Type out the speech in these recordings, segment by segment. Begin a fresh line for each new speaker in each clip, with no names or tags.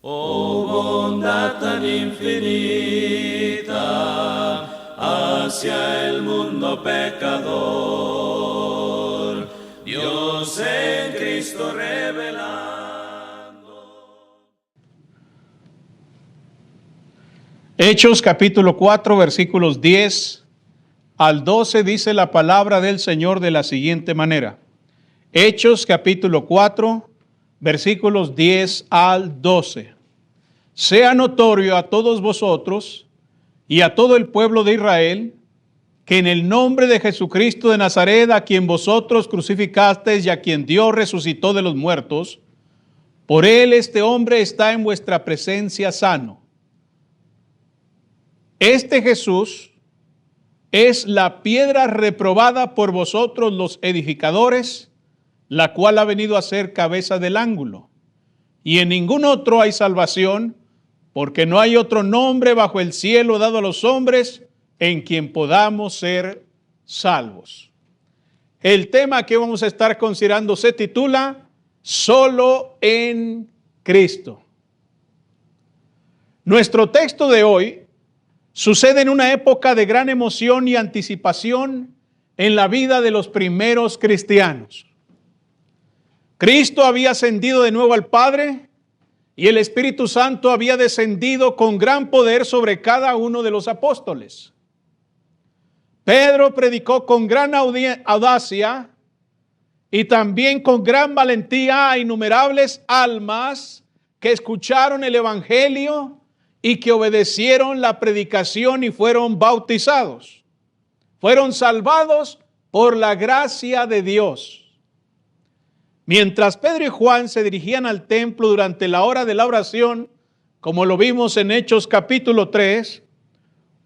Oh bondad tan infinita hacia el mundo pecador, Dios en Cristo revelando.
Hechos capítulo 4 versículos 10 al 12 dice la palabra del Señor de la siguiente manera. Hechos capítulo 4 versículos 10 al 12. Sea notorio a todos vosotros y a todo el pueblo de Israel que en el nombre de Jesucristo de Nazaret, a quien vosotros crucificasteis y a quien Dios resucitó de los muertos, por él este hombre está en vuestra presencia sano. Este Jesús es la piedra reprobada por vosotros los edificadores, la cual ha venido a ser cabeza del ángulo. Y en ningún otro hay salvación, porque no hay otro nombre bajo el cielo dado a los hombres en quien podamos ser salvos. El tema que vamos a estar considerando se titula Solo en Cristo. Nuestro texto de hoy sucede en una época de gran emoción y anticipación en la vida de los primeros cristianos. Cristo había ascendido de nuevo al Padre y el Espíritu Santo había descendido con gran poder sobre cada uno de los apóstoles. Pedro predicó con gran audacia y también con gran valentía a innumerables almas que escucharon el Evangelio y que obedecieron la predicación y fueron bautizados. Fueron salvados por la gracia de Dios. Mientras Pedro y Juan se dirigían al templo durante la hora de la oración, como lo vimos en Hechos capítulo 3,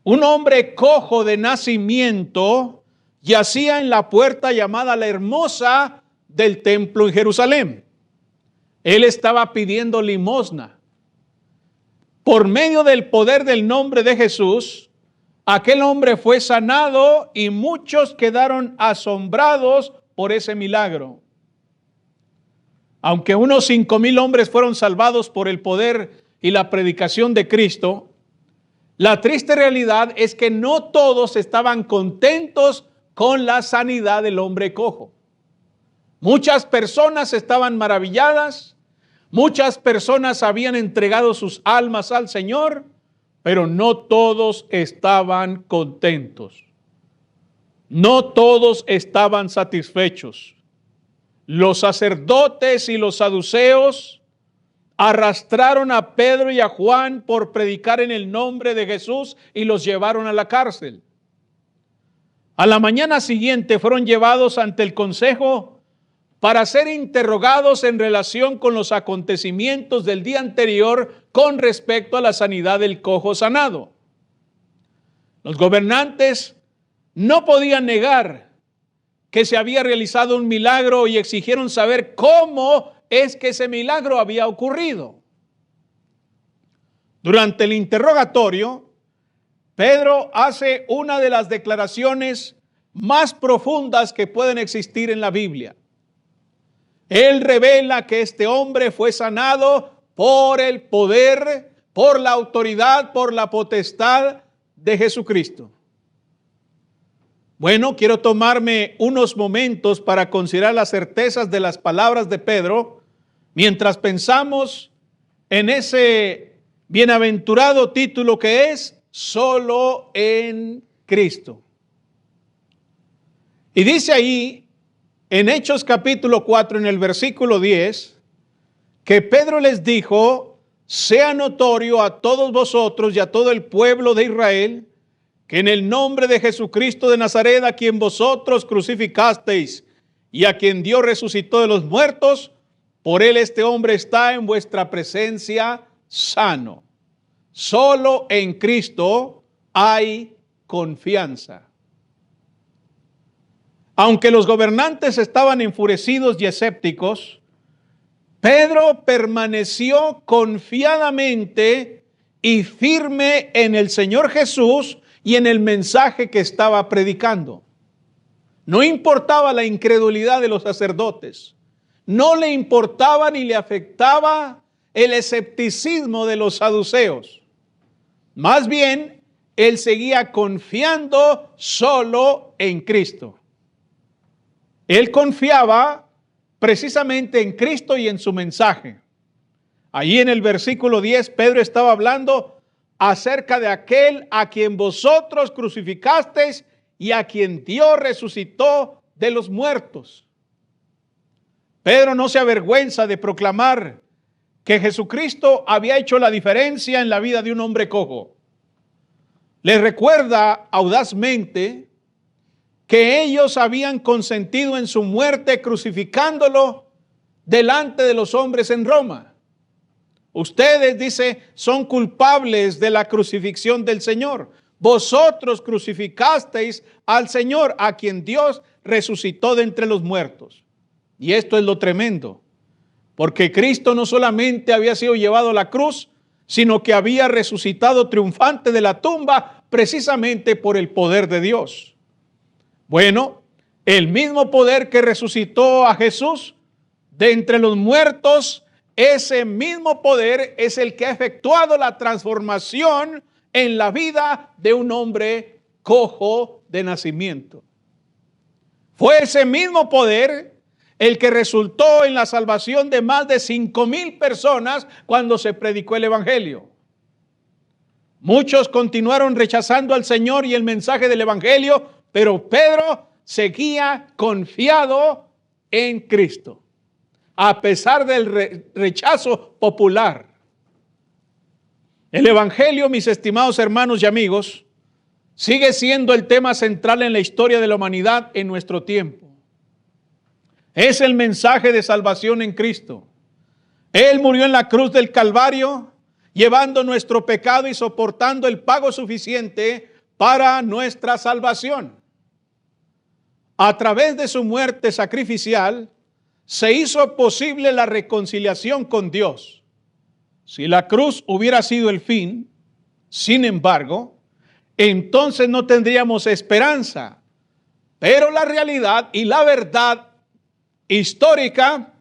un hombre cojo de nacimiento yacía en la puerta llamada la Hermosa del templo en Jerusalén. Él estaba pidiendo limosna. Por medio del poder del nombre de Jesús, aquel hombre fue sanado y muchos quedaron asombrados por ese milagro. Aunque unos 5,000 hombres fueron salvados por el poder y la predicación de Cristo, la triste realidad es que no todos estaban contentos con la sanidad del hombre cojo. Muchas personas estaban maravilladas, muchas personas habían entregado sus almas al Señor, pero no todos estaban contentos. No todos estaban satisfechos. Los sacerdotes y los saduceos arrastraron a Pedro y a Juan por predicar en el nombre de Jesús y los llevaron a la cárcel. A la mañana siguiente fueron llevados ante el consejo para ser interrogados en relación con los acontecimientos del día anterior con respecto a la sanidad del cojo sanado. Los gobernantes no podían negar que se había realizado un milagro y exigieron saber cómo es que ese milagro había ocurrido. Durante el interrogatorio, Pedro hace una de las declaraciones más profundas que pueden existir en la Biblia. Él revela que este hombre fue sanado por el poder, por la autoridad, por la potestad de Jesucristo. Bueno, quiero tomarme unos momentos para considerar las certezas de las palabras de Pedro mientras pensamos en ese bienaventurado título que es Solo en Cristo. Y dice ahí en Hechos capítulo 4 en el versículo 10 que Pedro les dijo: sea notorio a todos vosotros y a todo el pueblo de Israel que en el nombre de Jesucristo de Nazaret, a quien vosotros crucificasteis y a quien Dios resucitó de los muertos, por él este hombre está en vuestra presencia sano. Solo en Cristo hay confianza. Aunque los gobernantes estaban enfurecidos y escépticos, Pedro permaneció confiadamente y firme en el Señor Jesús y en el mensaje que estaba predicando. No importaba la incredulidad de los sacerdotes, no le importaba ni le afectaba el escepticismo de los saduceos. Más bien, él seguía confiando solo en Cristo. Él confiaba precisamente en Cristo y en su mensaje. Allí en el versículo 10, Pedro estaba hablando acerca de aquel a quien vosotros crucificasteis y a quien Dios resucitó de los muertos. Pedro no se avergüenza de proclamar que Jesucristo había hecho la diferencia en la vida de un hombre cojo. Les recuerda audazmente que ellos habían consentido en su muerte crucificándolo delante de los hombres en Roma. Ustedes, dice, son culpables de la crucifixión del Señor. Vosotros crucificasteis al Señor, a quien Dios resucitó de entre los muertos. Y esto es lo tremendo, porque Cristo no solamente había sido llevado a la cruz, sino que había resucitado triunfante de la tumba precisamente por el poder de Dios. Bueno, el mismo poder que resucitó a Jesús de entre los muertos, ese mismo poder es el que ha efectuado la transformación en la vida de un hombre cojo de nacimiento. Fue ese mismo poder el que resultó en la salvación de más de 5,000 personas cuando se predicó el Evangelio. Muchos continuaron rechazando al Señor y el mensaje del Evangelio, pero Pedro seguía confiado en Cristo, a pesar del rechazo popular. El Evangelio, mis estimados hermanos y amigos, sigue siendo el tema central en la historia de la humanidad en nuestro tiempo. Es el mensaje de salvación en Cristo. Él murió en la cruz del Calvario, llevando nuestro pecado y soportando el pago suficiente para nuestra salvación. A través de su muerte sacrificial, se hizo posible la reconciliación con Dios. Si la cruz hubiera sido el fin, sin embargo, entonces no tendríamos esperanza. Pero la realidad y la verdad histórica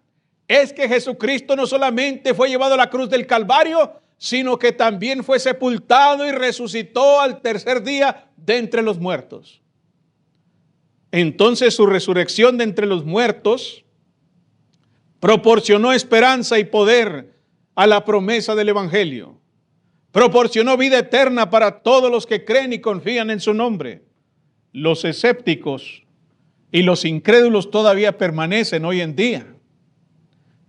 es que Jesucristo no solamente fue llevado a la cruz del Calvario, sino que también fue sepultado y resucitó al tercer día de entre los muertos. Entonces su resurrección de entre los muertos proporcionó esperanza y poder a la promesa del Evangelio. Proporcionó vida eterna para todos los que creen y confían en su nombre. Los escépticos y los incrédulos todavía permanecen hoy en día.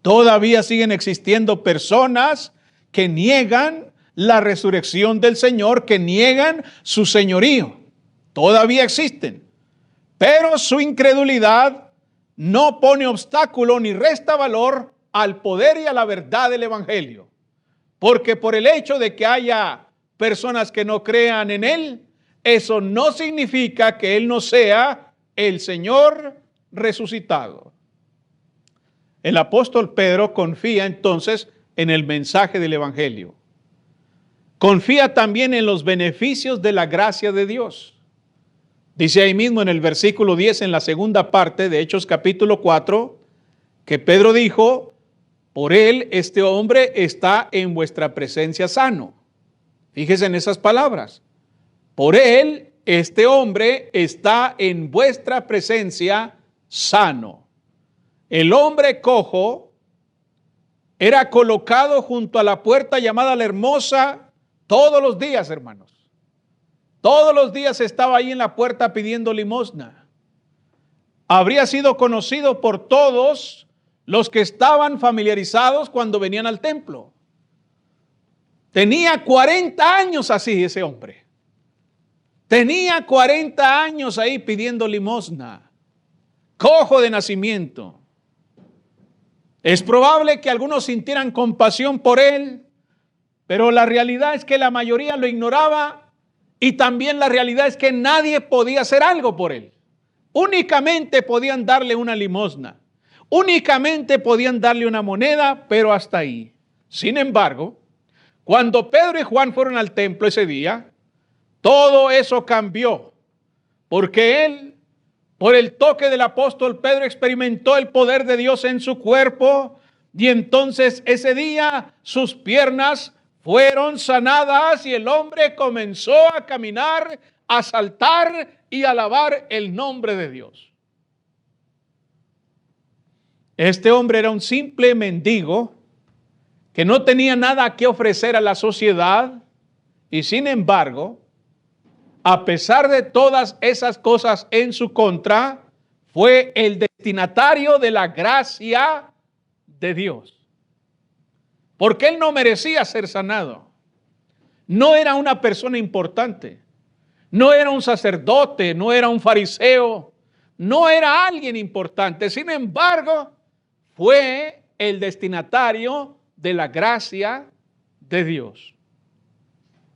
Todavía siguen existiendo personas que niegan la resurrección del Señor, que niegan su señorío. Todavía existen. Pero su incredulidad no pone obstáculo ni resta valor al poder y a la verdad del Evangelio. Porque por el hecho de que haya personas que no crean en Él, eso no significa que Él no sea el Señor resucitado. El apóstol Pedro confía entonces en el mensaje del Evangelio. Confía también en los beneficios de la gracia de Dios. Dice ahí mismo en el versículo 10, en la segunda parte de Hechos capítulo 4, que Pedro dijo: por él este hombre está en vuestra presencia sano. Fíjese en esas palabras. Por él este hombre está en vuestra presencia sano. El hombre cojo era colocado junto a la puerta llamada La Hermosa todos los días, hermanos. Todos los días estaba ahí en la puerta pidiendo limosna. Habría sido conocido por todos los que estaban familiarizados cuando venían al templo. Tenía 40 años así ese hombre. Tenía 40 años ahí pidiendo limosna. Cojo de nacimiento. Es probable que algunos sintieran compasión por él, pero la realidad es que la mayoría lo ignoraba. Y también la realidad es que nadie podía hacer algo por él. Únicamente podían darle una limosna. Únicamente podían darle una moneda, pero hasta ahí. Sin embargo, cuando Pedro y Juan fueron al templo ese día, todo eso cambió. Porque él, por el toque del apóstol Pedro, experimentó el poder de Dios en su cuerpo. Y entonces ese día sus piernas fueron sanadas y el hombre comenzó a caminar, a saltar y a alabar el nombre de Dios. Este hombre era un simple mendigo que no tenía nada que ofrecer a la sociedad y sin embargo, a pesar de todas esas cosas en su contra, fue el destinatario de la gracia de Dios. Porque él no merecía ser sanado. No era una persona importante. No era un sacerdote, no era un fariseo, no era alguien importante. Sin embargo, fue el destinatario de la gracia de Dios.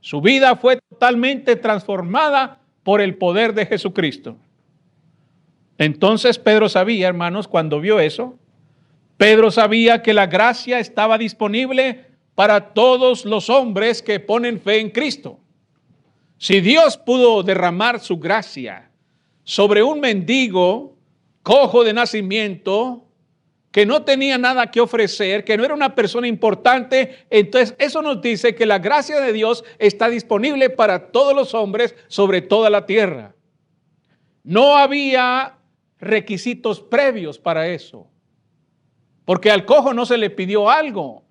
Su vida fue totalmente transformada por el poder de Jesucristo. Entonces Pedro sabía, hermanos, cuando vio eso, Pedro sabía que la gracia estaba disponible para todos los hombres que ponen fe en Cristo. Si Dios pudo derramar su gracia sobre un mendigo cojo de nacimiento, que no tenía nada que ofrecer, que no era una persona importante, entonces eso nos dice que la gracia de Dios está disponible para todos los hombres sobre toda la tierra. No había requisitos previos para eso, porque al cojo no se le pidió algo,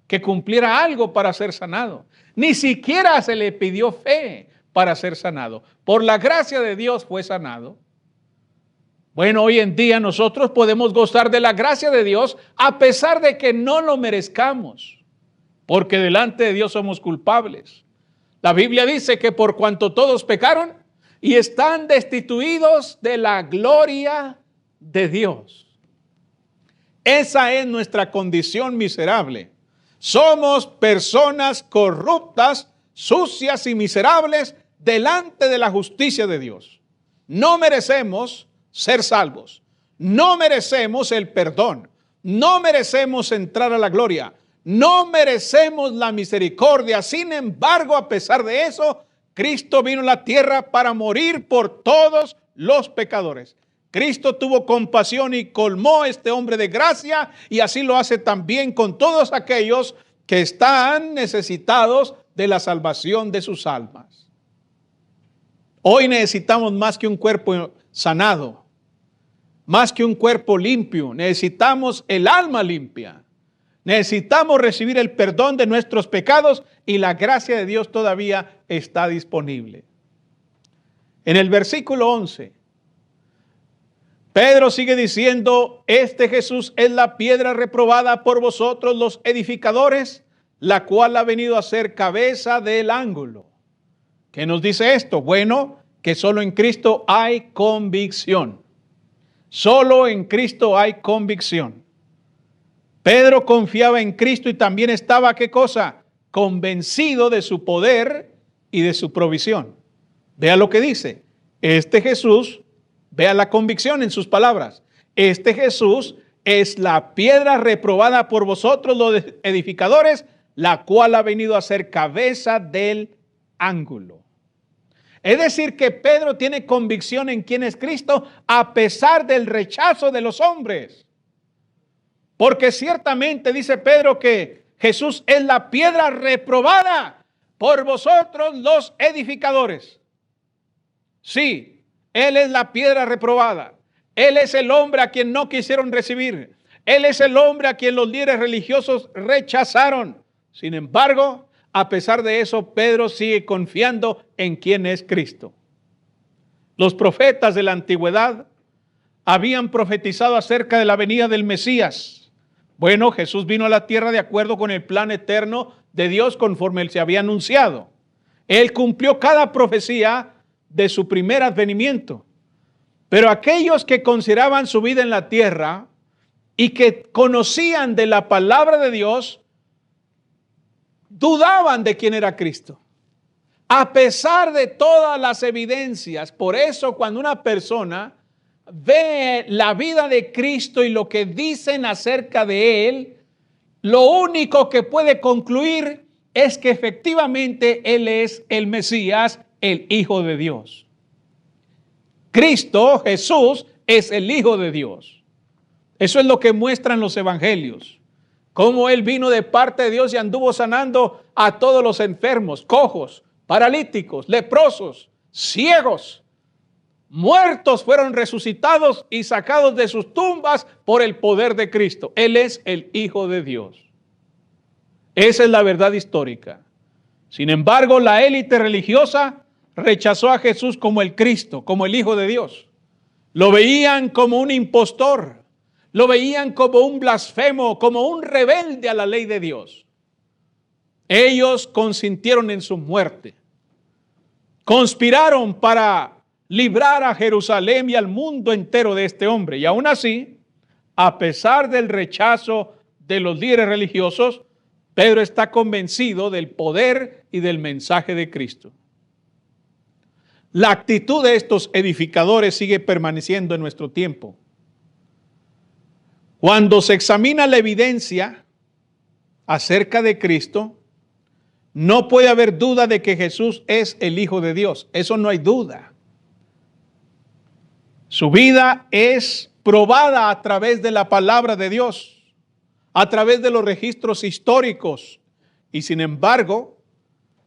que cumpliera algo para ser sanado. Ni siquiera se le pidió fe para ser sanado. Por la gracia de Dios fue sanado. Bueno, hoy en día nosotros podemos gozar de la gracia de Dios a pesar de que no lo merezcamos, porque delante de Dios somos culpables. La Biblia dice que por cuanto todos pecaron y están destituidos de la gloria de Dios. Esa es nuestra condición miserable. Somos personas corruptas, sucias y miserables delante de la justicia de Dios. No merecemos ser salvos. No merecemos el perdón. No merecemos entrar a la gloria. No merecemos la misericordia. Sin embargo, a pesar de eso, Cristo vino a la tierra para morir por todos los pecadores. Cristo tuvo compasión y colmó a este hombre de gracia, y así lo hace también con todos aquellos que están necesitados de la salvación de sus almas. Hoy necesitamos más que un cuerpo sanado, más que un cuerpo limpio. Necesitamos el alma limpia. Necesitamos recibir el perdón de nuestros pecados y la gracia de Dios todavía está disponible. En el versículo 11, Pedro sigue diciendo, este Jesús es la piedra reprobada por vosotros los edificadores, la cual ha venido a ser cabeza del ángulo. ¿Qué nos dice esto? Bueno, que solo en Cristo hay convicción. Solo en Cristo hay convicción. Pedro confiaba en Cristo y también estaba, ¿qué cosa? Convencido de su poder y de su provisión. Vea lo que dice. Este Jesús, vea la convicción en sus palabras. Este Jesús es la piedra reprobada por vosotros los edificadores, la cual ha venido a ser cabeza del ángulo. Es decir, que Pedro tiene convicción en quién es Cristo a pesar del rechazo de los hombres. Porque ciertamente dice Pedro que Jesús es la piedra reprobada por vosotros los edificadores. Sí, Él es la piedra reprobada. Él es el hombre a quien no quisieron recibir. Él es el hombre a quien los líderes religiosos rechazaron. Sin embargo, a pesar de eso, Pedro sigue confiando en quién es Cristo. Los profetas de la antigüedad habían profetizado acerca de la venida del Mesías. Bueno, Jesús vino a la tierra de acuerdo con el plan eterno de Dios conforme él se había anunciado. Él cumplió cada profecía de su primer advenimiento. Pero aquellos que consideraban su vida en la tierra y que conocían de la palabra de Dios, dudaban de quién era Cristo. A pesar de todas las evidencias. Por eso cuando una persona ve la vida de Cristo y lo que dicen acerca de Él, lo único que puede concluir es que efectivamente Él es el Mesías, el Hijo de Dios. Cristo, Jesús, es el Hijo de Dios. Eso es lo que muestran los evangelios. cómo Él vino de parte de Dios y anduvo sanando a todos los enfermos, cojos, paralíticos, leprosos, ciegos. Muertos fueron resucitados y sacados de sus tumbas por el poder de Cristo. Él es el Hijo de Dios. Esa es la verdad histórica. Sin embargo, la élite religiosa rechazó a Jesús como el Cristo, como el Hijo de Dios. Lo veían como un impostor, lo veían como un blasfemo, como un rebelde a la ley de Dios. Ellos consintieron en su muerte. Conspiraron para librar a Jerusalén y al mundo entero de este hombre. Y aún así, a pesar del rechazo de los líderes religiosos, Pedro está convencido del poder y del mensaje de Cristo. La actitud de estos edificadores sigue permaneciendo en nuestro tiempo. Cuando se examina la evidencia acerca de Cristo, no puede haber duda de que Jesús es el Hijo de Dios. Eso no hay duda. Su vida es probada a través de la palabra de Dios, a través de los registros históricos. Y sin embargo,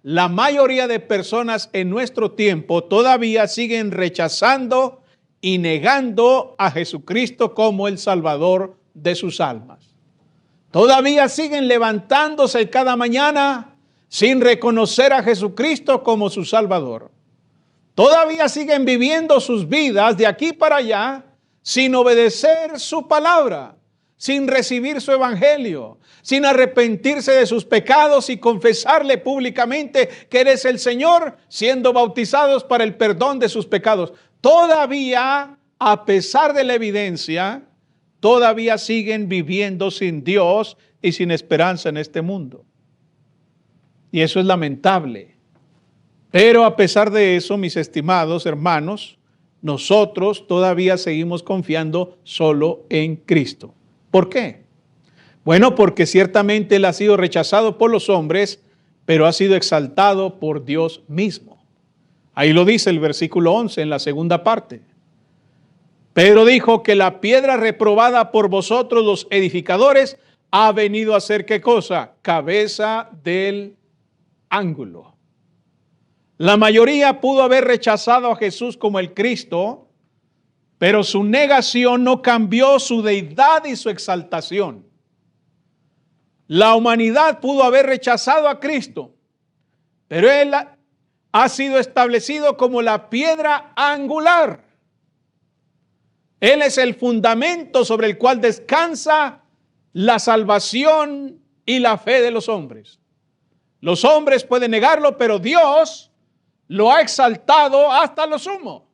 la mayoría de personas en nuestro tiempo todavía siguen rechazando y negando a Jesucristo como el Salvador de sus almas. Todavía siguen levantándose cada mañana sin reconocer a Jesucristo como su Salvador. Todavía siguen viviendo sus vidas de aquí para allá sin obedecer su palabra, sin recibir su evangelio, sin arrepentirse de sus pecados y confesarle públicamente que eres el Señor, siendo bautizados para el perdón de sus pecados. Todavía, a pesar de la evidencia, todavía siguen viviendo sin Dios y sin esperanza en este mundo. Y eso es lamentable. Pero a pesar de eso, mis estimados hermanos, nosotros todavía seguimos confiando solo en Cristo. ¿Por qué? Bueno, porque ciertamente Él ha sido rechazado por los hombres, pero ha sido exaltado por Dios mismo. Ahí lo dice el versículo 11 en la segunda parte. Pedro dijo que la piedra reprobada por vosotros los edificadores ha venido a ser ¿qué cosa? Cabeza del ángulo. La mayoría pudo haber rechazado a Jesús como el Cristo, pero su negación no cambió su deidad y su exaltación. La humanidad pudo haber rechazado a Cristo, pero Él ha sido establecido como la piedra angular. Él es el fundamento sobre el cual descansa la salvación y la fe de los hombres. Los hombres pueden negarlo, pero Dios lo ha exaltado hasta lo sumo.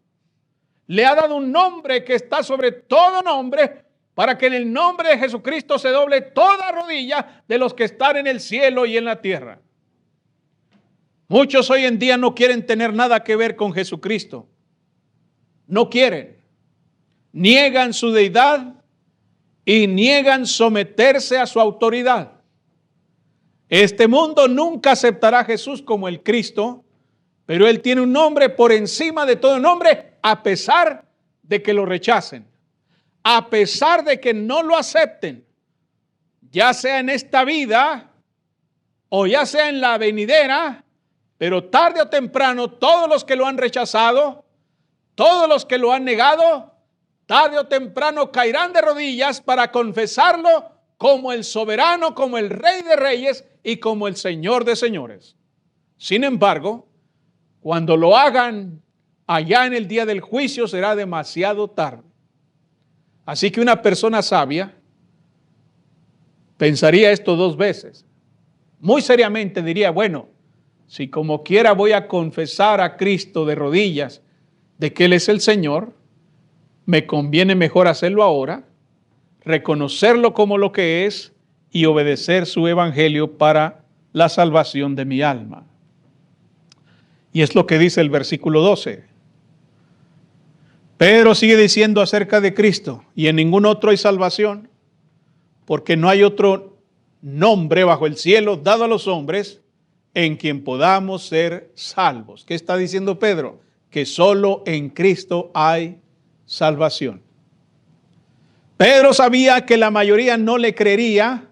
Le ha dado un nombre que está sobre todo nombre, para que en el nombre de Jesucristo se doble toda rodilla de los que están en el cielo y en la tierra. Muchos hoy en día no quieren tener nada que ver con Jesucristo. No quieren. Niegan su deidad y niegan someterse a su autoridad. Este mundo nunca aceptará a Jesús como el Cristo, pero Él tiene un nombre por encima de todo nombre, a pesar de que lo rechacen, a pesar de que no lo acepten, ya sea en esta vida o ya sea en la venidera, pero tarde o temprano todos los que lo han rechazado, todos los que lo han negado, tarde o temprano caerán de rodillas para confesarlo como el soberano, como el Rey de Reyes y como el Señor de Señores. Sin embargo, cuando lo hagan allá en el día del juicio será demasiado tarde. Así que una persona sabia pensaría esto dos veces. Muy seriamente diría, bueno, si como quiera voy a confesar a Cristo de rodillas de que Él es el Señor, me conviene mejor hacerlo ahora, reconocerlo como lo que es y obedecer su evangelio para la salvación de mi alma. Y es lo que dice el versículo 12. Pedro sigue diciendo acerca de Cristo, y en ningún otro hay salvación, porque no hay otro nombre bajo el cielo dado a los hombres en quien podamos ser salvos. ¿Qué está diciendo Pedro? Que solo en Cristo hay salvación. Pedro sabía que la mayoría no le creería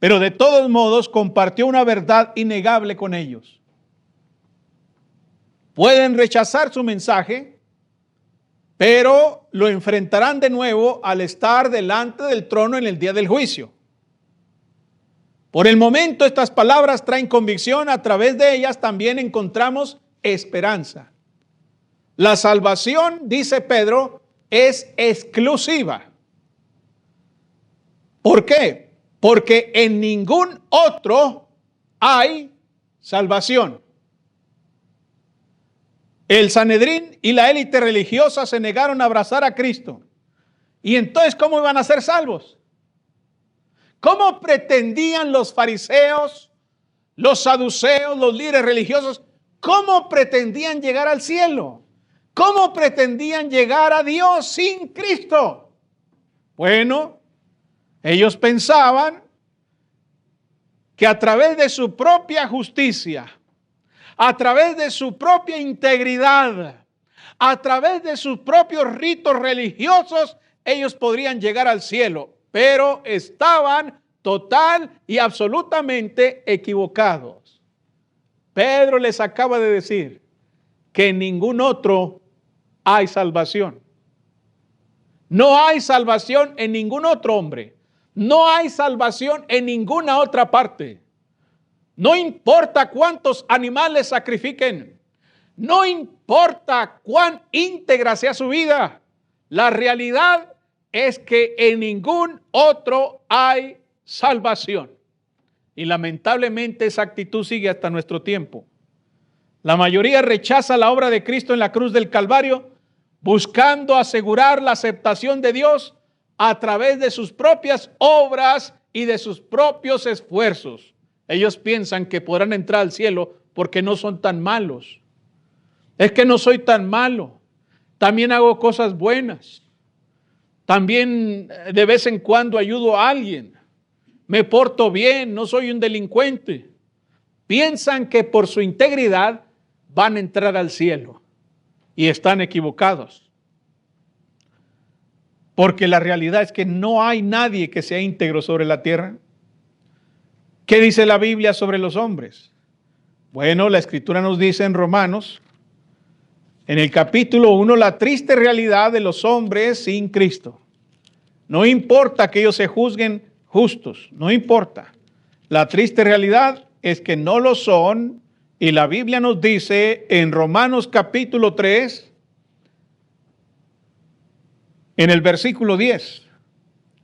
pero de todos modos compartió una verdad innegable con ellos. Pueden rechazar su mensaje, pero lo enfrentarán de nuevo al estar delante del trono en el día del juicio. Por el momento estas palabras traen convicción, a través de ellas también encontramos esperanza. La salvación, dice Pedro, es exclusiva. ¿Por qué? Porque en ningún otro hay salvación. El Sanedrín y la élite religiosa se negaron a abrazar a Cristo. ¿Y entonces cómo iban a ser salvos? ¿Cómo pretendían los fariseos, los saduceos, los líderes religiosos, cómo pretendían llegar al cielo? ¿Cómo pretendían llegar a Dios sin Cristo? Bueno, ellos pensaban que a través de su propia justicia, a través de su propia integridad, a través de sus propios ritos religiosos, ellos podrían llegar al cielo, pero estaban total y absolutamente equivocados. Pedro les acaba de decir que en ningún otro hay salvación. No hay salvación en ningún otro hombre. No hay salvación en ninguna otra parte. No importa cuántos animales sacrifiquen. No importa cuán íntegra sea su vida. La realidad es que en ningún otro hay salvación. Y lamentablemente esa actitud sigue hasta nuestro tiempo. La mayoría rechaza la obra de Cristo en la cruz del Calvario, buscando asegurar la aceptación de Dios a través de sus propias obras y de sus propios esfuerzos. Ellos piensan que podrán entrar al cielo porque no son tan malos. Es que no soy tan malo. También hago cosas buenas. También de vez en cuando ayudo a alguien. Me porto bien, no soy un delincuente. Piensan que por su integridad van a entrar al cielo. Y están equivocados. Porque la realidad es que no hay nadie que sea íntegro sobre la tierra. ¿Qué dice la Biblia sobre los hombres? Bueno, la Escritura nos dice en Romanos, en el capítulo 1, la triste realidad de los hombres sin Cristo. No importa que ellos se juzguen justos, no importa. La triste realidad es que no lo son, y la Biblia nos dice en Romanos capítulo 3, en el versículo 10,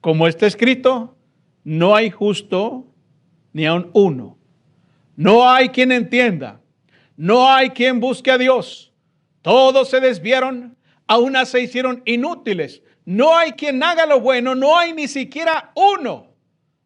como está escrito, no hay justo ni aun uno. No hay quien entienda, no hay quien busque a Dios. Todos se desviaron, a una se hicieron inútiles. No hay quien haga lo bueno, no hay ni siquiera uno.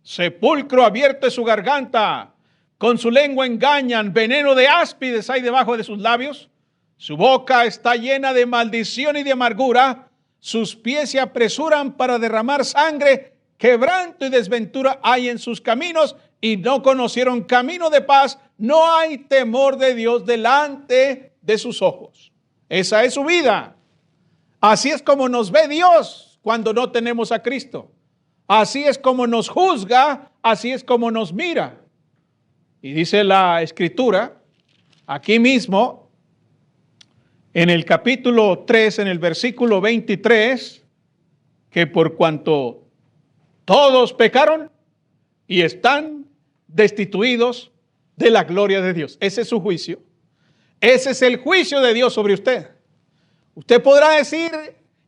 Sepulcro abierto es su garganta, con su lengua engañan, veneno de áspides hay debajo de sus labios. Su boca está llena de maldición y de amargura. Sus pies se apresuran para derramar sangre. Quebranto y desventura hay en sus caminos y no conocieron camino de paz. No hay temor de Dios delante de sus ojos. Esa es su vida. Así es como nos ve Dios cuando no tenemos a Cristo. Así es como nos juzga, así es como nos mira. Y dice la Escritura, aquí mismo, en el capítulo 3, en el versículo 23, que por cuanto todos pecaron y están destituidos de la gloria de Dios. Ese es su juicio. Ese es el juicio de Dios sobre usted. Usted podrá decir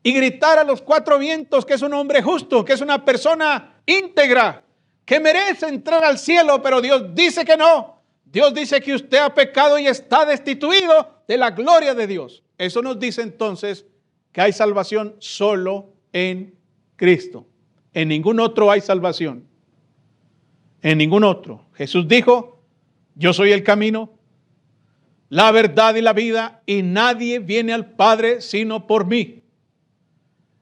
y gritar a los cuatro vientos que es un hombre justo, que es una persona íntegra, que merece entrar al cielo, pero Dios dice que no. Dios dice que usted ha pecado y está destituido de la gloria de Dios. Eso nos dice entonces que hay salvación solo en Cristo. En ningún otro hay salvación. En ningún otro. Jesús dijo, yo soy el camino, la verdad y la vida, y nadie viene al Padre sino por mí.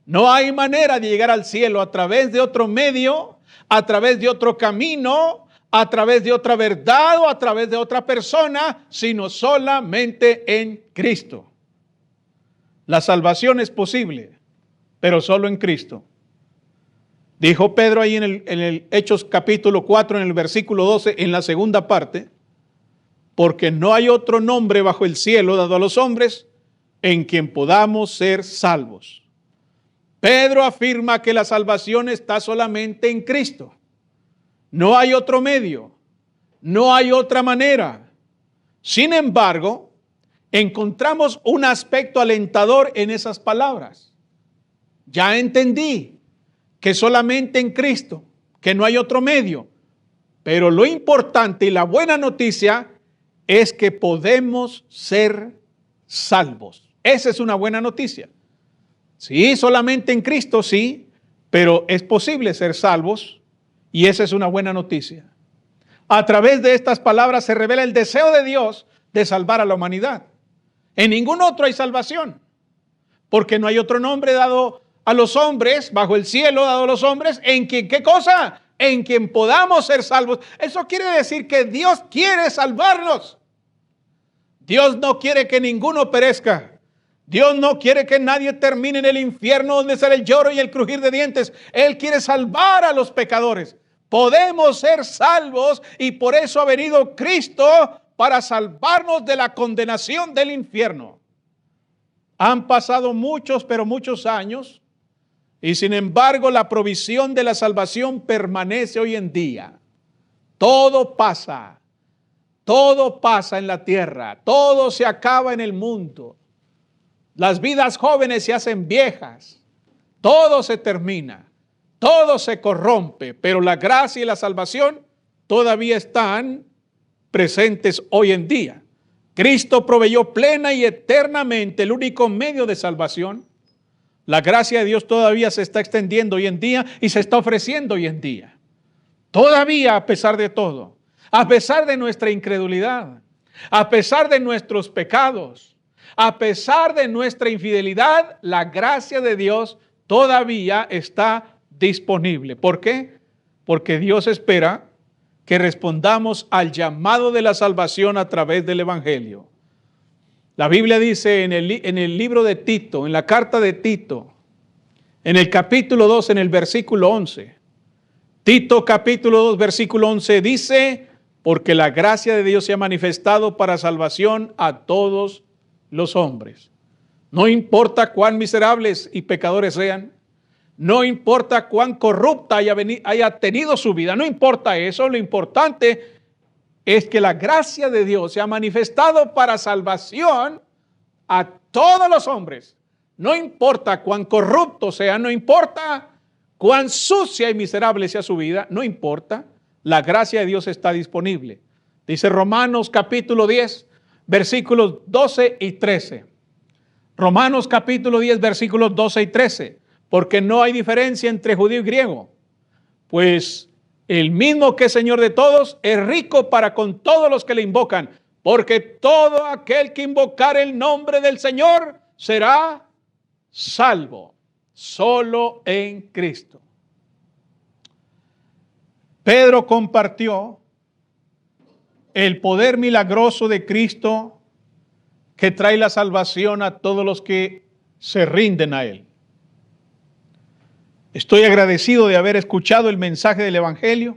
No hay manera de llegar al cielo a través de otro medio, a través de otro camino, a través de otra verdad o a través de otra persona, sino solamente en Cristo. La salvación es posible, pero solo en Cristo. Dijo Pedro ahí en el Hechos capítulo 4, en el versículo 12, en la segunda parte, porque no hay otro nombre bajo el cielo dado a los hombres en quien podamos ser salvos. Pedro afirma que la salvación está solamente en Cristo. No hay otro medio, no hay otra manera. Sin embargo, encontramos un aspecto alentador en esas palabras. Ya entendí que solamente en Cristo, que no hay otro medio. Pero lo importante y la buena noticia es que podemos ser salvos. Esa es una buena noticia. Sí, solamente en Cristo, sí, pero es posible ser salvos y esa es una buena noticia. A través de estas palabras se revela el deseo de Dios de salvar a la humanidad. En ningún otro hay salvación, porque no hay otro nombre dado a los hombres, bajo el cielo dado a los hombres, en quien, ¿qué cosa? En quien podamos ser salvos. Eso quiere decir que Dios quiere salvarnos. Dios no quiere que ninguno perezca. Dios no quiere que nadie termine en el infierno donde sale el lloro y el crujir de dientes. Él quiere salvar a los pecadores. Podemos ser salvos y por eso ha venido Cristo para salvarnos de la condenación del infierno. Han pasado muchos, pero muchos años y sin embargo la provisión de la salvación permanece hoy en día. Todo pasa en la tierra, todo se acaba en el mundo. Las vidas jóvenes se hacen viejas, todo se termina, todo se corrompe, pero la gracia y la salvación todavía están presentes hoy en día. Cristo proveyó plena y eternamente el único medio de salvación. La gracia de Dios todavía se está extendiendo hoy en día y se está ofreciendo hoy en día. Todavía, a pesar de todo, a pesar de nuestra incredulidad, a pesar de nuestros pecados, a pesar de nuestra infidelidad, la gracia de Dios todavía está disponible. ¿Por qué? Porque Dios espera que respondamos al llamado de la salvación a través del Evangelio. La Biblia dice en el libro de Tito, en la carta de Tito, en el capítulo 2, en el versículo 11. Tito capítulo 2, versículo 11 dice, porque la gracia de Dios se ha manifestado para salvación a todos los hombres. No importa cuán miserables y pecadores sean, no importa cuán corrupta haya tenido su vida, no importa eso, lo importante es que la gracia de Dios se ha manifestado para salvación a todos los hombres. No importa cuán corrupto sea, no importa cuán sucia y miserable sea su vida, no importa, la gracia de Dios está disponible. Dice Romanos capítulo 10, versículos 12 y 13. Romanos capítulo 10, versículos 12 y 13. Porque no hay diferencia entre judío y griego, pues el mismo que es Señor de todos es rico para con todos los que le invocan, porque todo aquel que invocar el nombre del Señor será salvo, solo en Cristo. Pedro compartió el poder milagroso de Cristo que trae la salvación a todos los que se rinden a Él. Estoy agradecido de haber escuchado el mensaje del Evangelio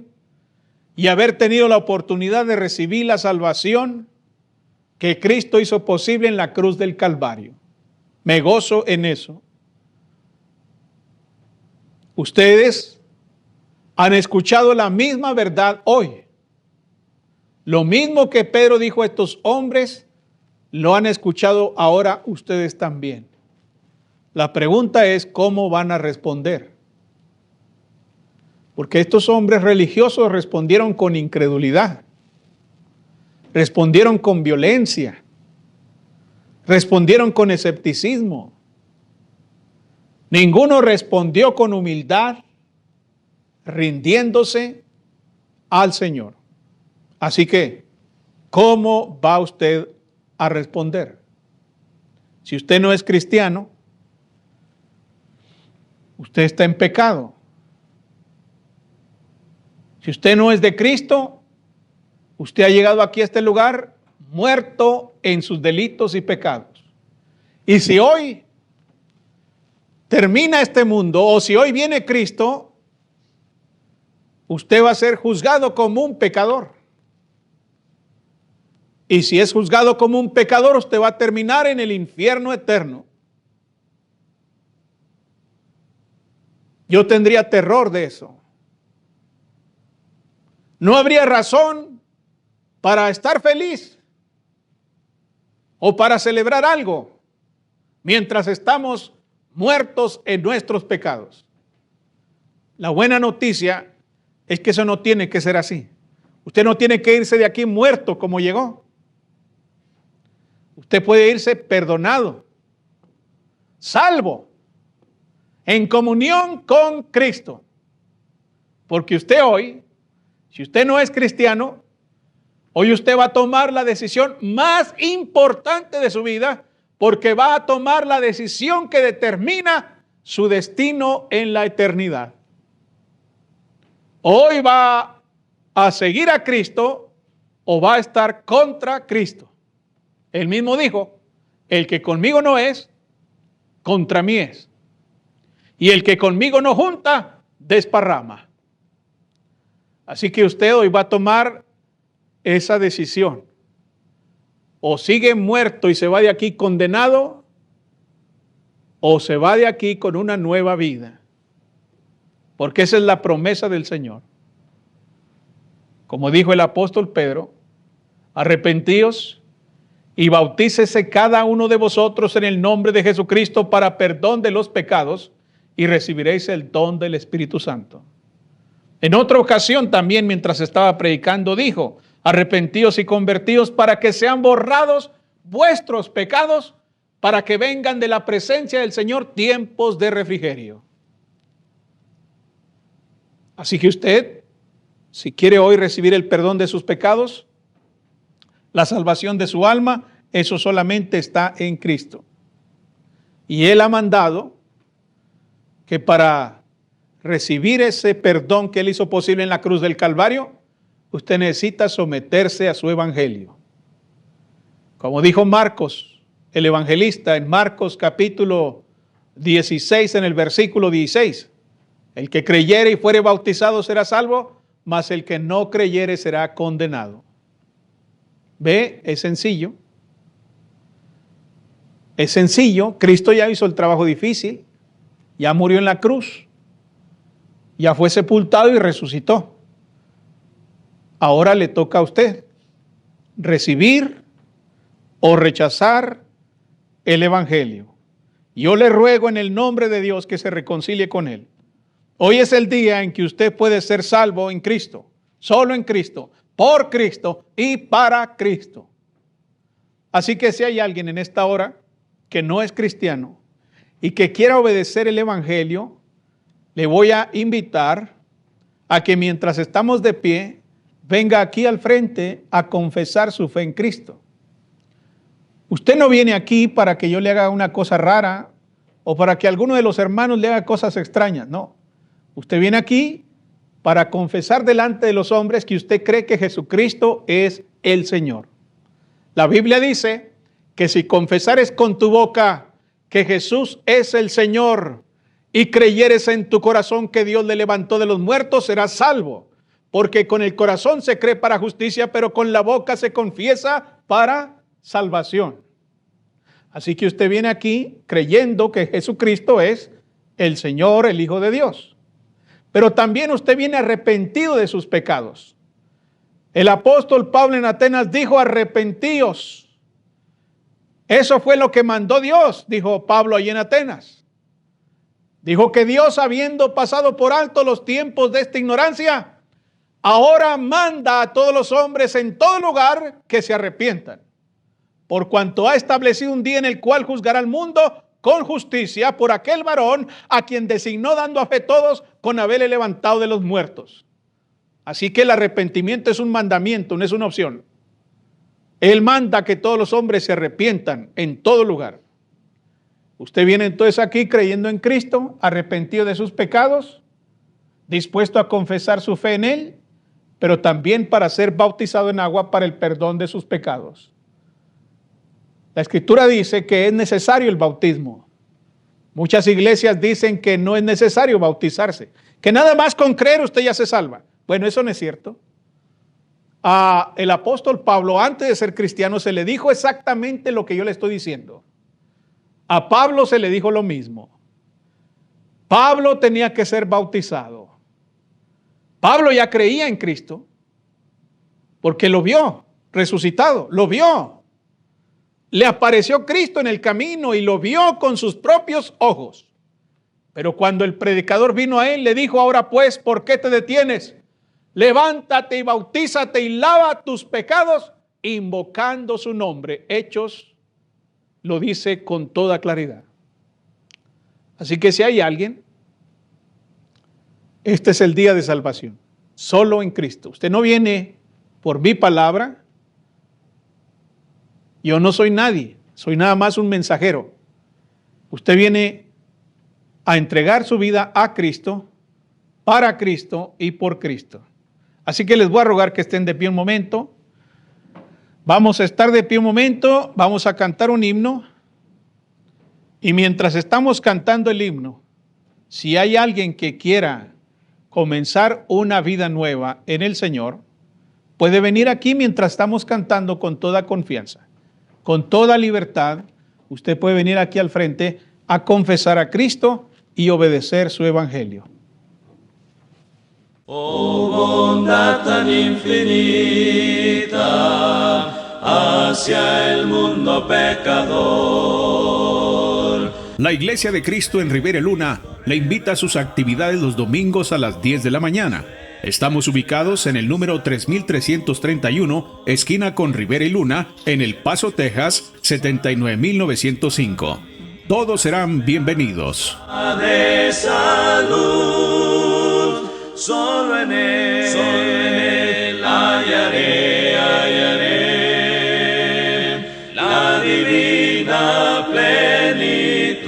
y haber tenido la oportunidad de recibir la salvación que Cristo hizo posible en la cruz del Calvario. Me gozo en eso. Ustedes han escuchado la misma verdad hoy. Lo mismo que Pedro dijo a estos hombres, lo han escuchado ahora ustedes también. La pregunta es, ¿cómo van a responder? Porque estos hombres religiosos respondieron con incredulidad, respondieron con violencia, respondieron con escepticismo. Ninguno respondió con humildad, rindiéndose al Señor. Así que, ¿cómo va usted a responder? Si usted no es cristiano, usted está en pecado. Si usted no es de Cristo, usted ha llegado aquí a este lugar muerto en sus delitos y pecados. Y si hoy termina este mundo, o si hoy viene Cristo, usted va a ser juzgado como un pecador. Y si es juzgado como un pecador, usted va a terminar en el infierno eterno. Yo tendría terror de eso. No habría razón para estar feliz o para celebrar algo mientras estamos muertos en nuestros pecados. La buena noticia es que eso no tiene que ser así. Usted no tiene que irse de aquí muerto como llegó. Usted puede irse perdonado, salvo, en comunión con Cristo. Porque usted hoy, si usted no es cristiano, hoy usted va a tomar la decisión más importante de su vida, porque va a tomar la decisión que determina su destino en la eternidad. Hoy va a seguir a Cristo o va a estar contra Cristo. Él mismo dijo, el que conmigo no es, contra mí es. Y el que conmigo no junta, desparrama. Así que usted hoy va a tomar esa decisión. O sigue muerto y se va de aquí condenado, o se va de aquí con una nueva vida. Porque esa es la promesa del Señor. Como dijo el apóstol Pedro, arrepentíos y bautícese cada uno de vosotros en el nombre de Jesucristo para perdón de los pecados y recibiréis el don del Espíritu Santo. En otra ocasión también, mientras estaba predicando, dijo, arrepentíos y convertíos para que sean borrados vuestros pecados, para que vengan de la presencia del Señor tiempos de refrigerio. Así que usted, si quiere hoy recibir el perdón de sus pecados, la salvación de su alma, eso solamente está en Cristo. Y Él ha mandado que para recibir ese perdón que Él hizo posible en la cruz del Calvario, usted necesita someterse a su evangelio. Como dijo Marcos, el evangelista, en Marcos capítulo 16, en el versículo 16, el que creyere y fuere bautizado será salvo, mas el que no creyere será condenado. ¿Ve? Es sencillo. Es sencillo. Cristo ya hizo el trabajo difícil. Ya murió en la cruz. Ya fue sepultado y resucitó. Ahora le toca a usted recibir o rechazar el evangelio. Yo le ruego en el nombre de Dios que se reconcilie con Él. Hoy es el día en que usted puede ser salvo en Cristo, solo en Cristo, por Cristo y para Cristo. Así que si hay alguien en esta hora que no es cristiano y que quiera obedecer el evangelio, le voy a invitar a que mientras estamos de pie, venga aquí al frente a confesar su fe en Cristo. Usted no viene aquí para que yo le haga una cosa rara o para que alguno de los hermanos le haga cosas extrañas, no. Usted viene aquí para confesar delante de los hombres que usted cree que Jesucristo es el Señor. La Biblia dice que si confesares con tu boca que Jesús es el Señor y creyeres en tu corazón que Dios le levantó de los muertos, serás salvo. Porque con el corazón se cree para justicia, pero con la boca se confiesa para salvación. Así que usted viene aquí creyendo que Jesucristo es el Señor, el Hijo de Dios. Pero también usted viene arrepentido de sus pecados. El apóstol Pablo en Atenas dijo, arrepentíos. Eso fue lo que mandó Dios, dijo Pablo allí en Atenas. Dijo que Dios, habiendo pasado por alto los tiempos de esta ignorancia, ahora manda a todos los hombres en todo lugar que se arrepientan, por cuanto ha establecido un día en el cual juzgará al mundo con justicia por aquel varón a quien designó, dando a fe todos con haberle levantado de los muertos. Así que el arrepentimiento es un mandamiento, no es una opción. Él manda que todos los hombres se arrepientan en todo lugar. Usted viene entonces aquí creyendo en Cristo, arrepentido de sus pecados, dispuesto a confesar su fe en Él, pero también para ser bautizado en agua para el perdón de sus pecados. La Escritura dice que es necesario el bautismo. Muchas iglesias dicen que no es necesario bautizarse, que nada más con creer usted ya se salva. Bueno, eso no es cierto. El apóstol Pablo, antes de ser cristiano, se le dijo exactamente lo que yo le estoy diciendo. A Pablo se le dijo lo mismo. Pablo tenía que ser bautizado. Pablo ya creía en Cristo porque lo vio resucitado, lo vio. Le apareció Cristo en el camino y lo vio con sus propios ojos. Pero cuando el predicador vino a él, le dijo: ahora pues, ¿por qué te detienes? Levántate y bautízate y lava tus pecados, invocando su nombre. Hechos lo dice con toda claridad. Así que si hay alguien, este es el día de salvación, solo en Cristo. Usted no viene por mi palabra. Yo no soy nadie, soy nada más un mensajero. Usted viene a entregar su vida a Cristo, para Cristo y por Cristo. Así que les voy a rogar que estén de pie un momento. Vamos a estar de pie un momento, vamos a cantar un himno. Y mientras estamos cantando el himno, si hay alguien que quiera comenzar una vida nueva en el Señor, puede venir aquí mientras estamos cantando con toda confianza, con toda libertad. Usted puede venir aquí al frente a confesar a Cristo y obedecer su evangelio.
Oh bondad tan infinita hacia el mundo pecador.
La Iglesia de Cristo en Rivera Luna le invita a sus actividades los domingos a las 10 de la mañana. Estamos ubicados en el número 3331, esquina con Rivera y Luna, en El Paso, Texas, 79905. Todos serán bienvenidos.
De salud, solo en él hallaré la divina plenitud.